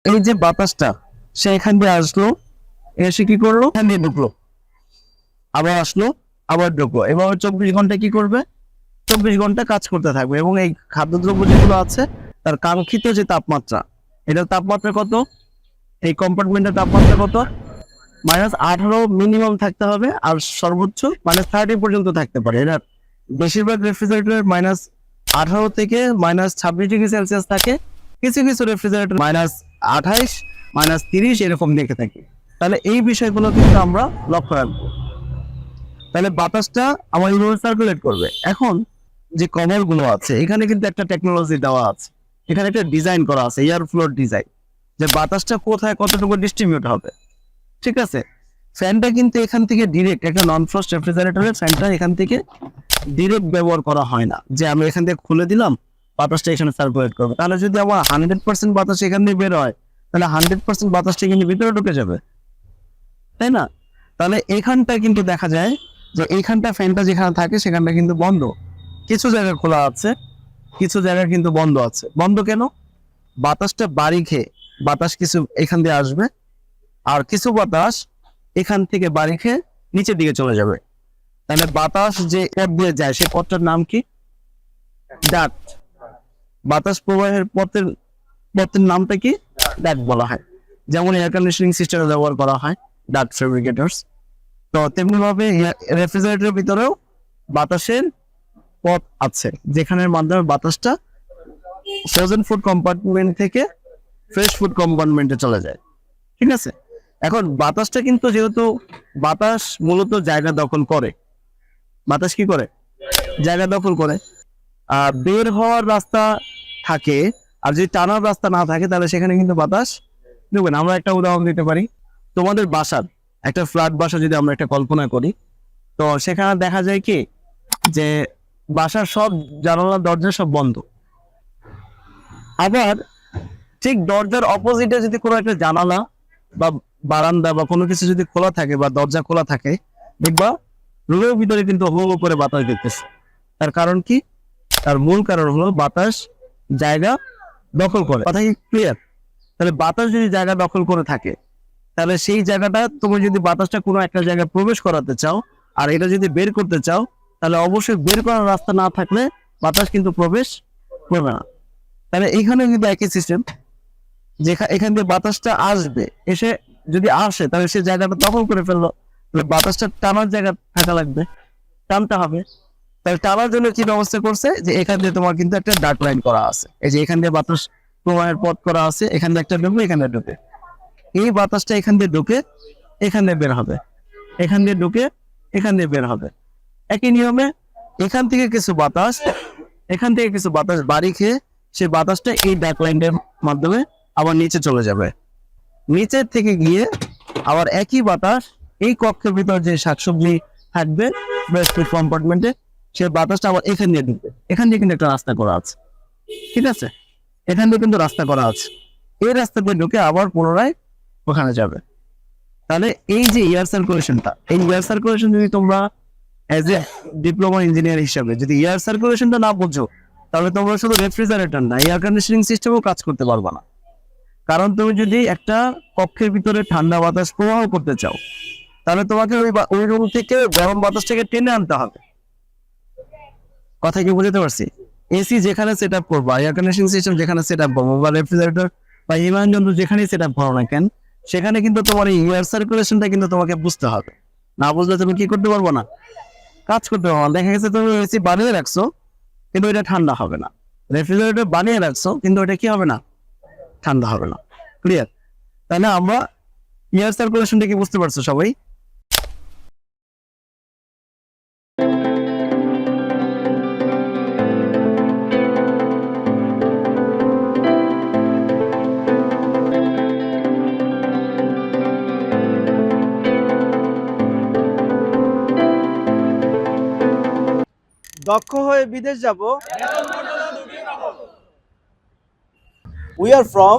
এই যে বাতাসটা সে এখান দিয়ে আসলো, এসে কি করলো, এখান দিয়ে ঢুকলো, আবার আসলো, আবার ঢুকলো, এভাবে 24 ঘন্টা কি করবে, 24 ঘন্টা কাজ করতে থাকবে। এবং এই খাদ্যদ্রব্য যেগুলো আছে তার কাঙ্ক্ষিত যে তাপমাত্রা, এটার তাপমাত্রা কত, এই কম্পার্টমেন্টের তাপমাত্রা কত, -18 মিনিমাম থাকতে হবে, আর সর্বোচ্চ -30 পর্যন্ত থাকতে পারে। এটার বেশিরভাগ রেফ্রিজারেটর -18 থেকে -26 ডিগ্রি সেলসিয়াস থাকে, কিছু কিছু রেফ্রিজারেটর -28 -30 এরকম দেখে থাকি। তাহলে এই বিষয়গুলো কিন্তু আমরা লক্ষ্য রাখবো। তাহলে বাতাসটা আমার এইভাবে সার্কুলেট করবে। এখন যে কভার গুলো আছে এখানে কিন্তু একটা টেকনোলজি দেওয়া আছে, এখানে একটা ডিজাইন করা আছে, এয়ার ফ্লোর ডিজাইন, যে বাতাসটা কোথায় কতটুকু ডিস্ট্রিবিউট হবে। ঠিক আছে, ফ্যানটা কিন্তু এখান থেকে ডিরেক্ট, একটা নন ফ্রস্ট রেফ্রিজারেটরের ফ্যানটা এখান থেকে ডিরেক্ট ব্যবহার করা হয় না, যে আমি এখান থেকে খুলে দিলাম বাতাসটা এখানে সার্কুলেট করবে। তাহলে যদি আমার 100% বাতাস এখান দিয়ে বের হয়, তাহলে 100% বাতাসটা কিন্তু ভিতরে ঢুকে যাবে, তাই না? তাহলে এখানটা কিন্তু দেখা যায় যে এইখানটা ফ্যানটা যেখানে থাকে সেখানটা কিন্তু বন্ধ, কিছু জায়গা খোলা আছে, কিছু জায়গা কিন্তু বন্ধ আছে। বন্ধ কেন? বাতাসটা বাড়ি খেয়ে বাতাস কিছু এখান দিয়ে আসবে, আর কিছু বাতাস এখান থেকে বাড়ি খেয়ে নিচের দিকে চলে যাবে। তাহলে বাতাস যে পথ দিয়ে যায় সেই পথটার নাম কি? ডাক্ট। বাতাস প্রবাহের পথের নামটা কি? ডাক্ট বলা হয়। যেমন এয়ার কন্ডিশনিং সিস্টেমে ব্যবহার করা হয় ডাক্ট ফেব্রিকেটরস, তো তেমনি ভাবে রেফ্রিজারেটরের ভিতরেও বাতাসের পথ আছে, যেখানের মাধ্যমে বাতাসটা ফ্রোজেন ফুড কম্পার্টমেন্ট থেকে ফ্রেশ ফুড কম্পার্টমেন্টে চলে যায়। ঠিক আছে, এখন বাতাসটা কিন্তু, যেহেতু বাতাস মূলত জায়গা দখল করে, বাতাস কি করে? জায়গা দখল করে। বের হওয়ার রাস্তা থাকে, আর যদি টানার রাস্তা না থাকে তাহলে সেখানে কিন্তু বাতাস দেখবেন। আমরা একটা উদাহরণ দিতে পারি, তোমাদের বাসার একটা ফ্ল্যাট বাসা যদি আমরা একটা কল্পনা করি, তো সেখানে দেখা যায় কি যে বাসার সব জানালা দরজা সব বন্ধ, আবার ঠিক দরজার অপোজিটে যদি কোনো একটা জানালা বা বারান্দা বা কোনো কিছু যদি খোলা থাকে বা দরজা খোলা থাকে, দেখবা রুমের ভিতরে কিন্তু হো হো করে বাতাস দিতেছে। তার কারণ কি? তার মূল কারণ হলো বাতাস জায়গা দখল করে। কথা কি ক্লিয়ার? তাহলে বাতাস যদি জায়গা দখল করে থাকে, তাহলে সেই জায়গাটা, তুমি যদি বাতাসটা কোনো একটা জায়গায় প্রবেশ করাতে চাও আর এটা যদি বের করতে চাও, তাহলে অবশ্যই বের করার রাস্তা না থাকলে বাতাস কিন্তু প্রবেশ করবে না। তাহলে এখানে কিন্তু একই সিস্টেম, এখান দিয়ে বাতাসটা আসবে, এসে যদি আসে তাহলে সে জায়গাটা দখল করে ফেললো, তাহলে বাতাসটা টানার জায়গা থাকা লাগবে, টানতে হবে। তাহলে টানার জন্য কি ব্যবস্থা করছে, যে এখান দিয়ে তোমার কিন্তু একটা ডার্ট লাইন করা আছে, এই যে এখান দিয়ে বাতাস প্রবাহের পথ করা আছে, এখান দিয়ে একটা ঢুকবে, এখানে ঢুকে, এই বাতাসটা এখান দিয়ে ঢুকে এখান দিয়ে বের হবে, এখান দিয়ে ঢুকে এখান দিয়ে বের হবে। একই নিয়মে এখান থেকে কিছু বাতাস, এখান থেকে কিছু বাতাস বাড়ি খেয়ে সেই বাতাসটা এই ডার্ট লাইনের মাধ্যমে আবার নিচে চলে যাবে, নিচের থেকে গিয়ে আবার একই বাতাস এই কক্ষের ভিতর যে শাকসবজি থাকবে ফুড কম্পার্টমেন্টে, সেই বাতাসটা আবার এখান দিয়ে ঢুকবে। এখান দিয়ে কিন্তু একটা রাস্তা করা আছে, ঠিক আছে, এখান দিয়ে কিন্তু রাস্তা করা আছে, এই রাস্তা দিয়ে ঢুকে আবার পুনরায় ওখানে যাবে। তাহলে এই যে এয়ার সার্কুলেশনটা, এই এয়ার সার্কুলেশন যদি তোমরা এজ এ ডিপ্লোমা ইঞ্জিনিয়ার হিসাবে যদি এয়ার সার্কুলেশনটা না বোঝো, তাহলে তোমরা শুধু রেফ্রিজারেটর না, এয়ার কন্ডিশনিং সিস্টেমও কাজ করতে পারবে না। কারণ তুমি যদি একটা কক্ষের ভিতরে ঠান্ডা বাতাস প্রবাহ করতে চাও, তাহলে তোমাকে ওই রুম থেকে গরম বাতাসটাকে টেনে আনতে হবে। কথা কি বুঝতে পারছি? এসি যেখানে সেট আপ করবো, এয়ার কন্ডিশনিং সিস্টেম যেখানে সেট আপ করবো, বা রেফ্রিজারেটর বা হিমায়ন যন্ত্র যেখানে সেট আপ করো না কেন, সেখানে কিন্তু তোমার এই এয়ার সার্কুলেশনটা কিন্তু তোমাকে বুঝতে হবে। না বুঝলে তুমি কি করতে পারবো না, কাজ করতে পারবো না। দেখা গেছে তুমি এসি বানিয়ে রাখছো কিন্তু এটা ঠান্ডা হবে না, রেফ্রিজারেটর বানিয়ে রাখছো কিন্তু এটা কি হবে না, ঠান্ডা হবে না। ক্লিয়ার? তাহলে আমরা এয়ার সার্কুলেশনটা কি বুঝতে পারছো সবাই? দক্ষ হয়ে বিদেশ যাব। We are from